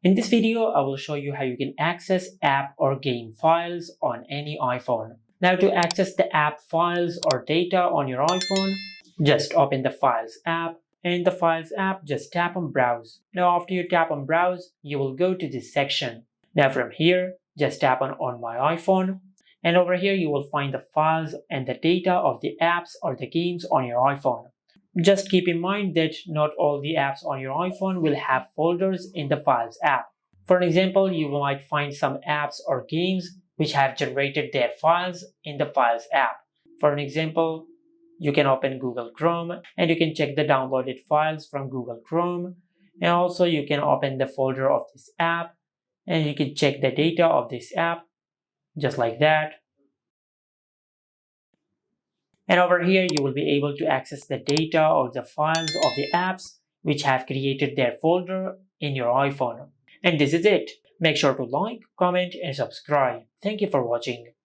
In this video, I will show you how you can access app or game files on any iPhone. Now to access the app files or data on your iPhone, just open the Files app. In the Files app, just tap on Browse. Now after you tap on Browse, you will go to this section. Now from here, just tap on My iPhone. And over here, you will find the files and the data of the apps or the games on your iPhone. Just keep in mind that not all the apps on your iPhone will have folders in the Files app. For an example, you might find some apps or games which have generated their files in the Files app. For an example, you can open Google Chrome and you can check the downloaded files from Google Chrome. And also you can open the folder of this app and you can check the data of this app just like that. And over here, you will be able to access the data or the files of the apps which have created their folder in your iPhone. And this is it. Make sure to like, comment, and subscribe. Thank you for watching.